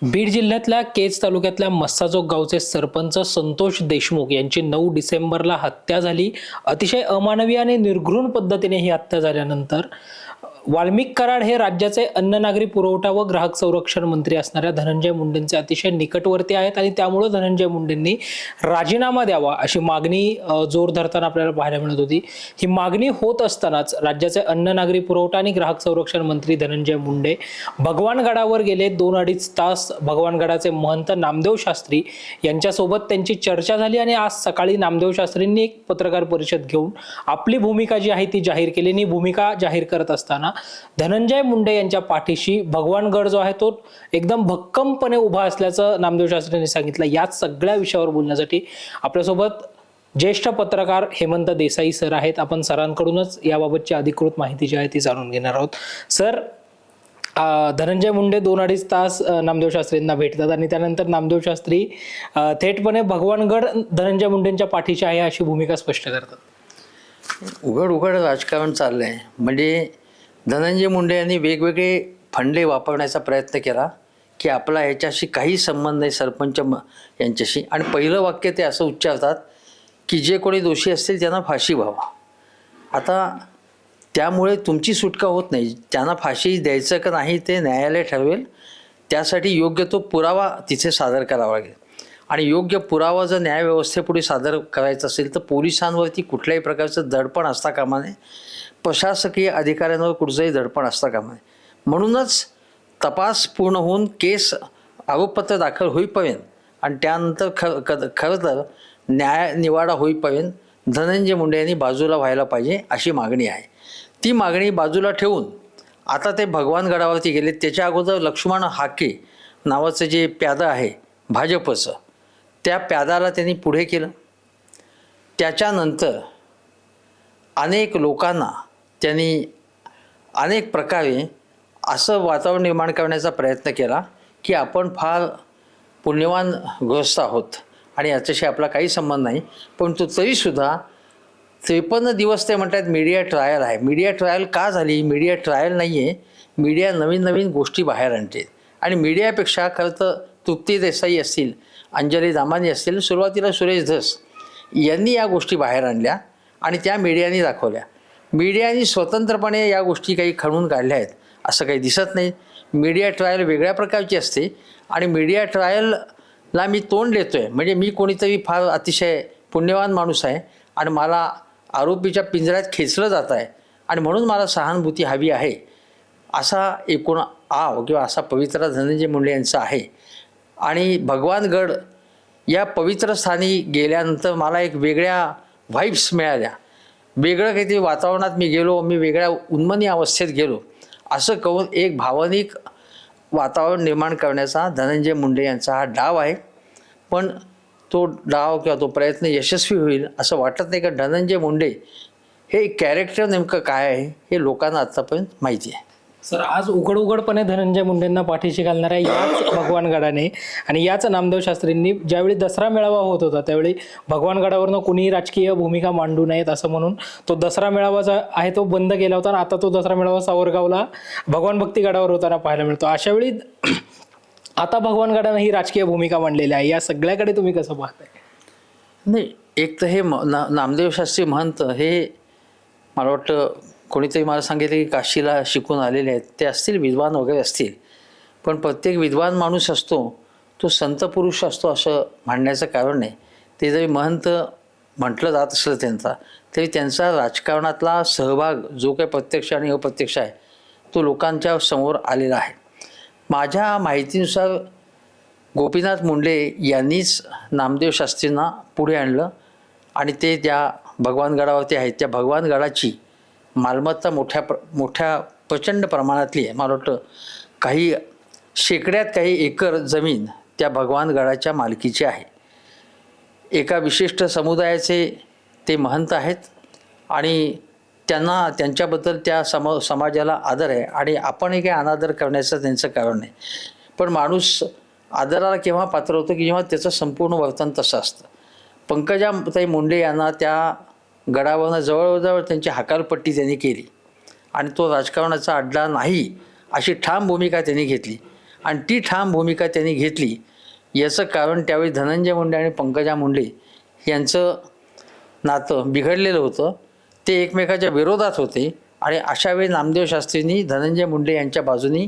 बीड जिल्ह्यातल्या केज तालुक्यातल्या मस्साजोग गावचे सरपंच संतोष देशमुख यांची 9 डिसेंबरला हत्या झाली। अतिशय अमानवी आणि निर्घृण पद्धतीने ही हत्या झाल्यानंतर वाल्मिक कराड हे राज्याचे अन्न नागरी पुरवठा व ग्राहक संरक्षण मंत्री असणाऱ्या धनंजय मुंडेंचे अतिशय निकटवर्ती आहेत आणि त्यामुळे धनंजय मुंडेंनी राजीनामा द्यावा अशी मागणी जोर धरताना आपल्याला पाहायला मिळत होती। ही मागणी होत असतानाच राज्याचे अन्न नागरी पुरवठा आणि ग्राहक संरक्षण मंत्री धनंजय मुंडे भगवानगडावर गेले। 2-2.5 तास भगवानगडाचे महंत नामदेव शास्त्री यांच्यासोबत त्यांची चर्चा झाली आणि आज सकाळी नामदेव शास्त्रींनी एक पत्रकार परिषद घेऊन आपली भूमिका जी आहे ती जाहीर केली। ही भूमिका जाहीर करत असताना धनंजय मुंडे यांच्या पाठीशी भगवानगड जो आहे तो एकदम भक्कमपणे उभा असल्याचं नामदेव शास्त्रींनी सांगितलं। याच सगळ्या विषयावर बोलण्यासाठी आपल्यासोबत ज्येष्ठ पत्रकार हेमंत देसाई सर आहेत। आपण सरांकडूनच याबाबतची अधिकृत माहिती जी आहे ती जाणून घेणार आहोत। सर, धनंजय मुंडे 2-2.5 तास नामदेव शास्त्रींना भेटतात आणि त्यानंतर नामदेव शास्त्री थेटपणे भगवानगड धनंजय मुंडेंच्या पाठीशी आहे अशी भूमिका स्पष्ट करतात। उघड राजकारण चाललंय। म्हणजे धनंजय मुंडे यांनी वेगवेगळे फंडे वापरण्याचा प्रयत्न केला की आपला ह्याच्याशी काही संबंध नाही सरपंच यांच्याशी, आणि पहिलं वाक्य ते असं उच्चारतात की जे कोणी दोषी असतील त्यांना फाशी व्हावा। आता त्यामुळे तुमची सुटका होत नाही, त्यांना फाशी द्यायचं का नाही ते न्यायालय ठरवेल। त्यासाठी योग्य तो पुरावा तिथे सादर करावा लागेल आणि योग्य पुरावा जर न्यायव्यवस्थेपुढे सादर करायचा असेल तर पोलिसांवरती कुठल्याही प्रकारचं दडपण असता कामा नये, प्रशासकीय अधिकाऱ्यांवर कुठचंही दडपण असता कामा नये। म्हणूनच तपास पूर्ण होऊन केस आरोपपत्र दाखल होईपर्यंत आणि त्यानंतर खरं तर न्याय निवाडा होईपर्यंत धनंजय मुंडे यांनी बाजूला व्हायला पाहिजे अशी मागणी आहे। ती मागणी बाजूला ठेवून आता ते भगवानगडावरती गेले। त्याच्या अगोदर लक्ष्मण हाके नावाचं जे प्यादा आहे भाजपचं, त्या प्यादाला त्यांनी पुढे केलं। त्याच्यानंतर अनेक लोकांना त्यांनी अनेक प्रकारे असं वातावरण निर्माण करण्याचा प्रयत्न केला की आपण फार पुण्यवान ग्रस्त आहोत आणि याच्याशी आपला काही संबंध नाही। परंतु तरीसुद्धा 53 दिवस ते म्हणतात मीडिया ट्रायल आहे। मीडिया ट्रायल का झाली? मीडिया ट्रायल नाही आहे, मीडिया नवीन नवीन गोष्टी बाहेर आणते आणि मीडियापेक्षा खरं तर तृप्ती देसाई असतील, अंजली दामानी असतील, सुरुवातीला सुरेश धस यांनी या गोष्टी बाहेर आणल्या आणि त्या मीडियाने दाखवल्या। मीडियाने स्वतंत्रपणे या गोष्टी काही खणून काढल्या आहेत असं काही दिसत नाही। मीडिया ट्रायल वेगळ्या प्रकारची असते आणि मीडिया ट्रायलला मी तोंड देतोय म्हणजे मी कोणीतरी फार अतिशय पुण्यवान माणूस आहे आणि मला आरोपीच्या पिंजऱ्यात खेचलं जात आहे आणि म्हणून मला सहानुभूती हवी आहे असा एकूण आव किंवा असा पवित्रा धनंजय मुंडे यांचा आहे। आणि भगवानगड या पवित्र स्थानी गेल्यानंतर मला एक वेगळ्या व्हाईब्स मिळाल्या, वेगळं काहीतरी वातावरणात मी गेलो, मी वेगळ्या उन्मनी अवस्थेत गेलो असं करून एक भावनिक वातावरण निर्माण करण्याचा धनंजय मुंडे यांचा हा डाव आहे। पण तो डाव किंवा तो प्रयत्न यशस्वी होईल असं वाटत नाही, का धनंजय मुंडे हे कॅरेक्टर नेमकं काय आहे हे लोकांना आतापर्यंत माहिती आहे। सर, आज उघडपणे धनंजय मुंडेंना पाठीशी घालणाऱ्या याच भगवानगडाने आणि याच नामदेव शास्त्रींनी ज्यावेळी दसरा मेळावा होत होता त्यावेळी भगवानगडावरनं कुणीही राजकीय भूमिका मांडू नयेत असं म्हणून तो दसरा मेळावा जो आहे तो बंद केला होता आणि आता तो दसरा मेळावा सावरगावला भगवान भक्ती गडावर होताना पाहायला मिळतो। अशावेळी आता भगवानगडानं ही राजकीय भूमिका मांडलेली आहे, या सगळ्याकडे तुम्ही कसं पाहताय? नाही, एक तर हे नामदेव शास्त्री महंत हे मला वाटतं कोणीतरी मला सांगितलं की काशीला शिकून आलेले आहेत, ते असतील, विद्वान वगैरे असतील, पण प्रत्येक विद्वान माणूस असतो तो संत पुरुष असतो असं म्हणण्याचं कारण नाही। ते जरी महंत म्हटलं जात असलं त्यांचा, तरी त्यांचा राजकारणातला सहभाग जो काही प्रत्यक्ष आणि अप्रत्यक्ष आहे तो लोकांच्या समोर आलेला आहे। माझ्या माहितीनुसार गोपीनाथ मुंडे यांनीच नामदेव शास्त्रींना पुढे आणलं आणि ते त्या भगवानगडावरती आहेत त्या भगवानगडाची मालमत्ता मोठ्या प्रचंड प्रमाणातली आहे। मला वाटतं काही शेकड्यात काही एकर जमीन त्या भगवानगडाच्या मालकीची आहे। एका विशिष्ट समुदायाचे ते महंत आहेत आणि त्यांच्याबद्दल त्या समाजाला आदर आहे आणि आपणही काही अनादर करण्याचं त्यांचं कारण नाही। पण माणूस आदराला केव्हा पात्र होतं की जेव्हा त्याचं संपूर्ण वर्तन तसं असतं। पंकजाताई मुंडे यांना त्या गडावरनं जवळजवळ त्यांची हकालपट्टी त्यांनी केली आणि तो राजकारणाचा अड्डा नाही अशी ठाम भूमिका त्यांनी घेतली आणि ती ठाम भूमिका त्यांनी घेतली. याचं कारण त्यावेळी धनंजय मुंडे आणि पंकजा मुंडे यांचं नातं बिघडलेलं होतं. ते एकमेकाच्या विरोधात होते आणि अशावेळी नामदेव शास्त्रींनी धनंजय मुंडे यांच्या बाजूनी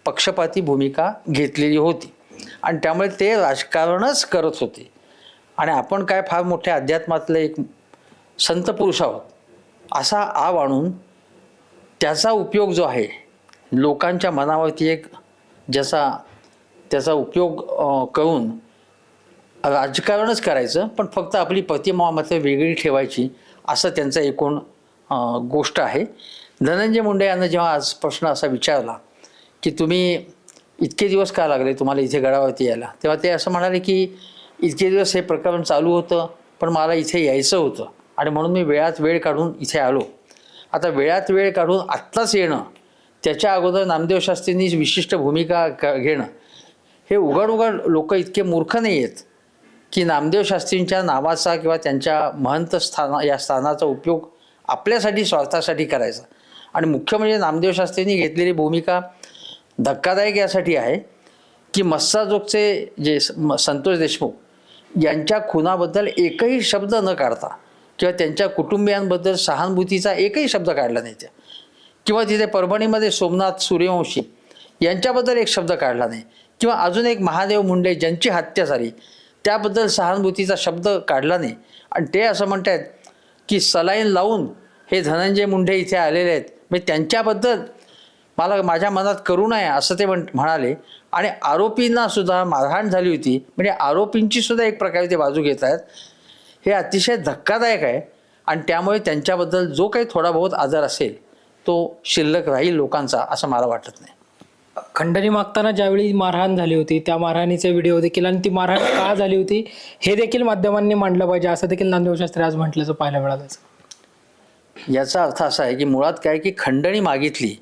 पक्षपाती भूमिका घेतलेली होती आणि त्यामुळे ते राजकारणच करत होते. आणि आपण काय फार मोठ्या अध्यात्मातले एक संत पुरुष आहोत असा आव आणून त्याचा उपयोग जो आहे लोकांच्या मनावरती एक त्याचा उपयोग करून राजकारणच करायचं, पण फक्त आपली प्रतिमा मात्र वेगळी ठेवायची, असं त्यांचं एकूण गोष्ट आहे. धनंजय मुंडे यांना जेव्हा आज प्रश्न असा विचारला की तुम्ही इतके दिवस का लागले तुम्हाला इथे गडावरती यायला, तेव्हा ते असं म्हणाले की इतके दिवस हे प्रकरण चालू होतं पण मला इथे यायचं होतं आणि म्हणून मी वेळात वेळ काढून इथे आलो. आता वेळात वेळ काढून आत्ताच येणं, त्याच्या अगोदर नामदेव शास्त्रींनी विशिष्ट भूमिका घेणं, हे उघड उघड लोक इतके मूर्ख नाही आहेत की नामदेव शास्त्रींच्या नावाचा किंवा त्यांच्या महंत या स्थानाचा उपयोग आपल्यासाठी स्वार्थासाठी करायचा. आणि मुख्य म्हणजे नामदेव शास्त्रींनी घेतलेली भूमिका धक्कादायक यासाठी आहे की मस्साजोगचे जे संतोष देशमुख यांच्या खुनाबद्दल एकही शब्द न काढता किंवा त्यांच्या कुटुंबियांबद्दल सहानुभूतीचा एकही शब्द काढला नाही त्या, किंवा तिथे परभणीमध्ये सोमनाथ सूर्यवंशी यांच्याबद्दल एक शब्द काढला नाही, किंवा अजून एक महादेव मुंडे ज्यांची हत्या झाली त्याबद्दल सहानुभूतीचा शब्द काढला नाही. आणि ते असं म्हणतात की सलाईन लावून हे धनंजय मुंडे इथे आलेले आहेत, म्हणजे त्यांच्याबद्दल माझ्या मनात करुणा आहे असं ते म्हणाले. आणि आरोपींना सुद्धा मारहाण झाली होती, म्हणजे आरोपींची सुद्धा एक प्रकारे ते बाजू घेत आहेत. हे अतिशय धक्कादायक आहे आणि त्यामुळे त्यांच्याबद्दल जो काही थोडा बहुत आदर असेल तो शिल्लक राहील लोकांचा असं मला वाटत नाही. खंडणी मागताना ज्यावेळी मारहाण झाली होती त्या मारहाणीचे व्हिडिओ देखील आणि ती मारहाण का झाली होती हे देखील माध्यमांनी मांडलं पाहिजे असं देखील नामदेव शास्त्री आज म्हटल्याचं पाहायला मिळालं. याचा अर्थ असा आहे की मुळात काय की खंडणी मागितली,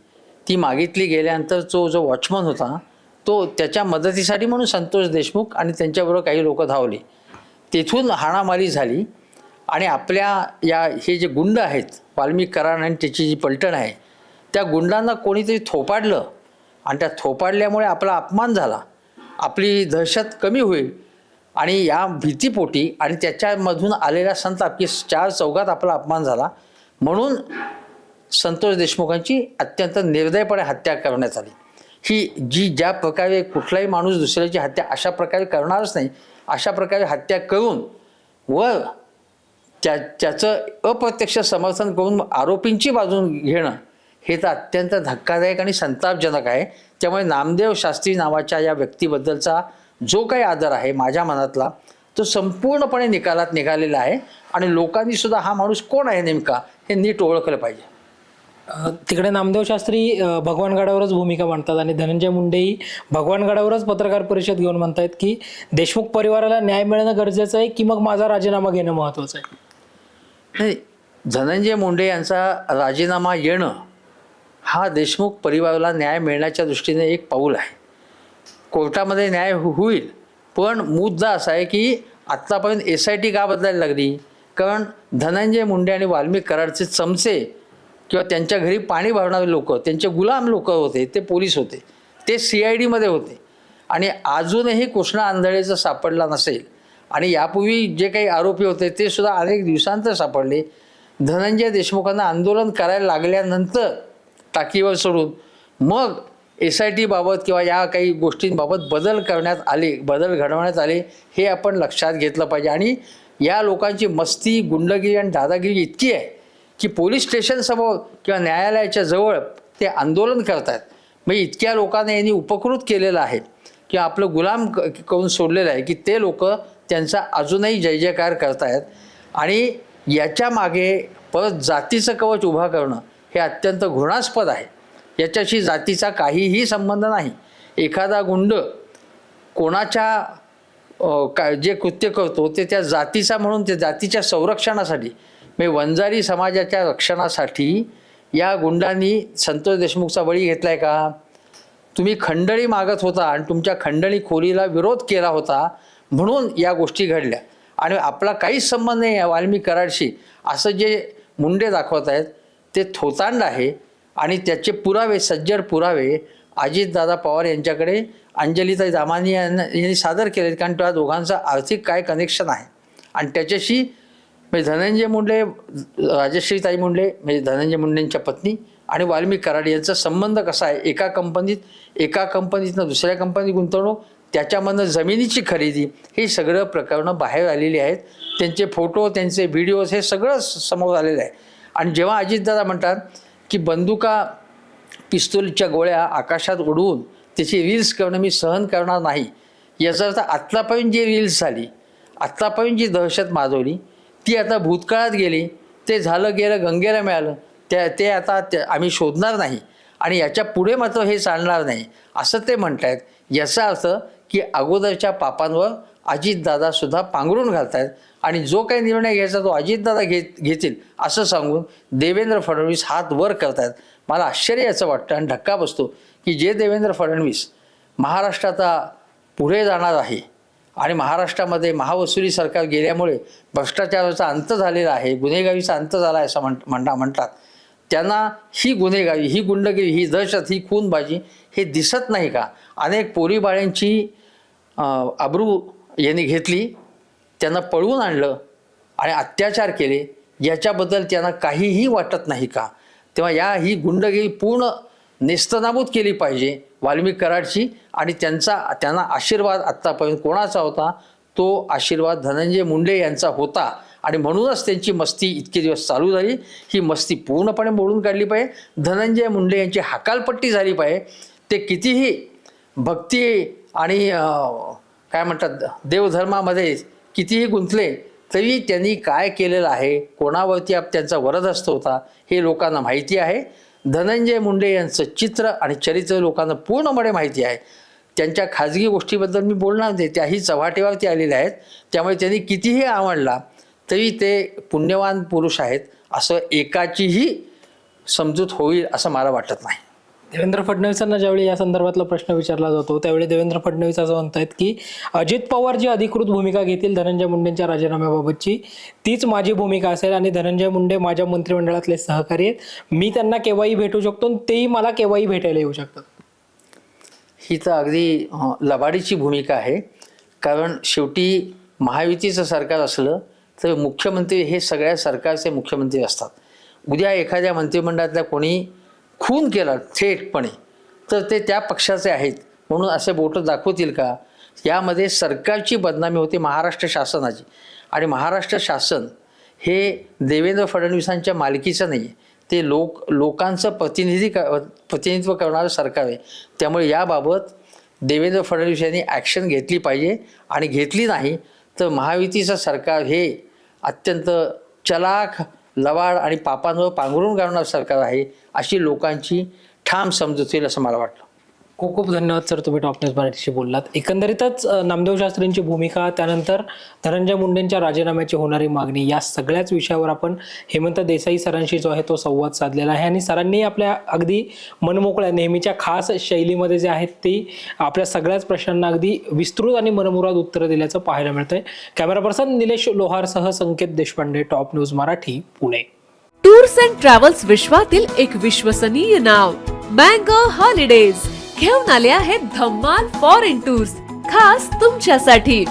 ती मागितली गेल्यानंतर जो वॉचमन होता तो त्याच्या मदतीसाठी म्हणून संतोष देशमुख आणि त्यांच्याबरोबर काही लोक धावले, तेथून हाणामारी झाली आणि आपल्या हे जे गुंड आहेत वाल्मिक कराड आणि त्याची जी पलटण आहे त्या गुंडांना कोणीतरी थोपाडलं आणि त्या थोपाडल्यामुळे आपला अपमान झाला, आपली दहशत कमी होईल आणि या भीतीपोटी आणि त्याच्यामधून आलेला संताप की 4 चौघात आपला अपमान झाला म्हणून संतोष देशमुखांची अत्यंत निर्दयपणे हत्या करण्यात आली. ही ज्या प्रकारे कुठलाही माणूस दुसऱ्याची हत्या अशा प्रकारे करणारच नाही, अशा प्रकारे हत्या करून व त्याचं अप्रत्यक्ष समर्थन करून आरोपींची बाजू घेणं हे तर अत्यंत धक्कादायक आणि संतापजनक आहे. त्यामुळे नामदेव शास्त्री नावाच्या या व्यक्तीबद्दलचा जो काही आदर आहे माझ्या मनातला तो संपूर्णपणे निकालात निघालेला आहे आणि लोकांनी सुद्धा हा माणूस कोण आहे नेमका हे नीट ओळखलं पाहिजे. तिकडे नामदेव शास्त्री भगवानगडावरच भूमिका मांडतात आणि धनंजय मुंडेही भगवानगडावरच पत्रकार परिषद घेऊन म्हणतायत की देशमुख परिवाराला न्याय मिळणं गरजेचं आहे की मग माझा राजीनामा घेणं महत्त्वाचं आहे. नाही, धनंजय मुंडे यांचा राजीनामा येणं हा देशमुख परिवाराला न्याय मिळण्याच्या दृष्टीने एक पाऊल आहे. कोर्टामध्ये न्याय होईल, पण मुद्दा असा आहे की आत्तापर्यंत SIT का बदलायला लागली, कारण धनंजय मुंडे आणि वाल्मिक कराडचे चमचे किंवा त्यांच्या घरी पाणी भरणारे लोक, त्यांचे गुलाम लोक होते, ते पोलीस होते, ते CIDमध्ये होते आणि अजूनही कृष्णा आंधळेचं सापडला नसेल आणि यापूर्वी जे काही आरोपी होते ते सुद्धा अनेक दिवसांतर सापडले. धनंजय देशमुखांना आंदोलन करायला लागल्यानंतर टाकीवर सोडून मग SIT बाबत किंवा या काही गोष्टींबाबत बदल घडवण्यात आले हे आपण लक्षात घेतलं पाहिजे. आणि या लोकांची मस्ती, गुंडगिरी आणि दादागिरी इतकी आहे की पोलीस स्टेशनसमोर किंवा न्यायालयाच्या जवळ ते आंदोलन करतात. म्हणजे इतक्या लोकांना यांनी उपकृत केलेलं आहे किंवा आपलं गुलाम करून सोडलेलं आहे की ते लोक त्यांचा अजूनही जय जयकार करतायत. आणि याच्या मागे परत जातीचं कवच उभा करणं हे अत्यंत घृणास्पद आहे. याच्याशी जातीचा काहीही संबंध नाही. एखादा गुंड कोणाच्या जे कृत्य करतो ते त्या जातीचा म्हणून त्या जातीच्या संरक्षणासाठी म्हणजे वंजारी समाजाच्या रक्षणासाठी या गुंडांनी संतोष देशमुखचा बळी घेतला आहे का? तुम्ही खंडणी मागत होता आणि तुमच्या खंडणी खोलीला विरोध केला होता म्हणून या गोष्टी घडल्या आणि आपला काहीच संबंध नाही आहे वाल्मिक कराडशी असं जे मुंडे दाखवत आहेत ते थोतांड आहे. आणि त्याचे पुरावे, सज्जड पुरावे अजितदादा पवार यांच्याकडे अंजलीताई दामानी यांनी सादर केले, कारण त्या दोघांचं आर्थिक काय कनेक्शन आहे आणि त्याच्याशी म्हणजे धनंजय मुंडे, राजश्रीताई मुंडे म्हणजे धनंजय मुंडेंच्या पत्नी आणि वाल्मिक कराड यांचा संबंध कसा आहे, एका कंपनीतनं दुसऱ्या कंपनीत गुंतवणूक, त्याच्यामधनं जमिनीची खरेदी, हे सगळं प्रकरणं बाहेर आलेली आहेत. त्यांचे फोटो, त्यांचे व्हिडिओज हे सगळं समोर आलेलं आहे. आणि जेव्हा अजितदादा म्हणतात की बंदुका, पिस्तूलच्या गोळ्या आकाशात उडवून त्याची रील्स करणं मी सहन करणार नाही, याचा अर्थ आत्तापर्यंत जी रील्स झाली, आत्तापर्यंत जी दहशत माजवली, ती आता भूतकाळात गेली. ते झालं गेलं, गंगेला मिळालं, ते आता आम्ही शोधणार नाही आणि याच्या पुढे मात्र हे चालणार नाही असं ते म्हणत आहेत. याचा अर्थ की अगोदरच्या पापांवर अजितदादासुद्धा पांघरून घालत आहेत आणि जो काही निर्णय घ्यायचा तो अजितदादा घेतील असं सांगून देवेंद्र फडणवीस हात वर करतायत. मला आश्चर्य याचं वाटतं आणि धक्का बसतो की जे देवेंद्र फडणवीस महाराष्ट्राचा पुढे जाणार आहे आणि महाराष्ट्रामध्ये महावसुली सरकार गेल्यामुळे भ्रष्टाचाराचा अंत झालेला आहे, गुन्हेगारीचा अंत झाला आहे असं म्हणतात, त्यांना ही गुन्हेगारी, ही गुंडगिरी, ही दहशत, ही खूनबाजी हे दिसत नाही का? अनेक पोरीबाळ्यांची अब्रू यांनी घेतली, त्यांना पळवून आणलं आणि अत्याचार केले, याच्याबद्दल त्यांना काहीही वाटत नाही का? तेव्हा ही गुंडगिरी पूर्ण नेस्तनाबूत केली पाहिजे वाल्मिक कराडची आणि त्यांना आशीर्वाद आत्तापर्यंत कोणाचा होता? तो आशीर्वाद धनंजय मुंडे यांचा होता आणि म्हणूनच त्यांची मस्ती इतके दिवस चालू झाली. ही मस्ती पूर्णपणे मोडून काढली पाहिजे. धनंजय मुंडे यांची हकालपट्टी झाली पाहिजे. ते कितीही भक्ती आणि काय म्हणतात देवधर्मामध्ये कितीही गुंतले तरी त्यांनी काय केलेलं आहे, कोणावरती त्यांचा वरदहस्त होता हे लोकांना माहिती आहे. धनंजय मुंडे यांचं चित्र आणि चरित्र लोकांना पूर्णपणे माहिती आहे. त्यांच्या खाजगी गोष्टीबद्दल मी बोलणार नाही, त्याही चव्हाट्यावरती आलेल्या आहेत. त्यामुळे त्यांनी कितीही आवडला तरी ते पुण्यवान पुरुष आहेत असं एकाचीही समजूत होईल असं मला वाटत नाही. देवेंद्र फडणवीसांना ज्यावेळी या संदर्भातला प्रश्न विचारला जातो त्यावेळी देवेंद्र फडणवीस असं म्हणतायत की अजित पवार जी अधिकृत भूमिका घेतील धनंजय मुंडेंच्या राजीनाम्याबाबतची तीच माझी भूमिका असेल आणि धनंजय मुंडे माझ्या मंत्रिमंडळातले सहकारी आहेत, मी त्यांना केव्हाही भेटू शकतो आणि तेही मला केव्हाही भेटायला येऊ शकतात. ही तर अगदी लबाडीची भूमिका आहे. कारण शेवटी महायुतीचं सरकार असलं तर मुख्यमंत्री हे सगळ्या सरकारचे मुख्यमंत्री असतात. उद्या एखाद्या मंत्रिमंडळातल्या कोणी खून केला थेटपणे तर ते त्या पक्षाचे आहेत म्हणून असे बोटं दाखवतील का? यामध्ये सरकारची बदनामी होती, महाराष्ट्र शासनाची. आणि महाराष्ट्र शासन हे देवेंद्र फडणवीसांच्या मालकीचं नाही, ते लोकांचं प्रतिनिधित्व करणारं सरकार आहे. त्यामुळे याबाबत देवेंद्र फडणवीस यांनी ॲक्शन घेतली पाहिजे आणि घेतली नाही तर महायुतीचं सरकार हे अत्यंत चलाख, लवाड आणि पापांवर पांघरून घालणारं सरकार आहे अशी लोकांची ठाम समजूत होईल असं मला वाटतं. खूप खूप धन्यवाद सर, तुम्ही टॉप न्यूज मराठीशी बोललात. एकंदरीतच नामदेव शास्त्रींची भूमिका, त्यानंतर धनंजय मुंडेंच्या राजीनाम्याची होणारी मागणी, या सगळ्याच विषयावर आपण हेमंत देसाई सरांशी जो आहे तो संवाद साधलेला आहे आणि सरांनी आपल्या अगदी मनमोकळ्या नेहमीच्या खास शैलीमध्ये जे आहेत ती आपल्या सगळ्याच प्रश्नांना अगदी विस्तृत आणि मनमुराद उत्तरं दिल्याचं पाहायला मिळतंय. कॅमेरा पर्सन निलेश लोहारसह Sanket Deshpande, top news Marathi, Pune. Tours and travels विश्वातील एक विश्वसनीय नाव मँगो हॉलिडेज घेऊन आले आहेत धम्माल फॉरेन टूर्स खास तुमच्यासाठी.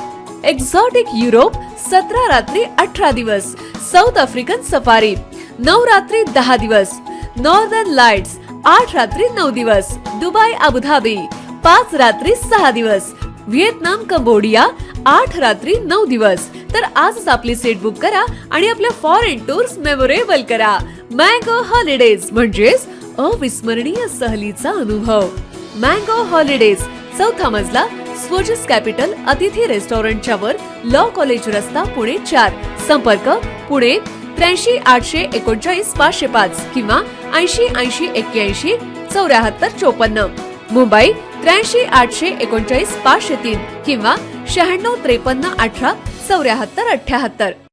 एक्झॉटिक युरोप 17 रात्री 18 दिवस, साऊथ आफ्रिकन सफारी 9 रात्री 10 दिवस, नॉर्दर्न लाईट्स 8 रात्री 9 दिवस, दुबई अबुधाबी 5 रात्री 6 दिवस, व्हिएतनाम कंबोडिया 8 रात्री 9 दिवस. तर आजच आपली सीट बुक करा आणि आपल्या फॉरेन टूर्स मेमोरेबल करा. मँगो हॉलिडेज म्हणजेच अविस्मरणीय सहलीचा अनुभव. मँगो हॉलिडेज, चौथा मजला, स्वोजस कॅपिटल अतिथी रेस्टॉरंटच्या वर, लॉ कॉलेज रस्ता, पुणे 4. संपर्क पुणे 83 839 505 किंवा 80 80 81 74 54. मुंबई 83 839 503 किंवा 96 53 18 74 78.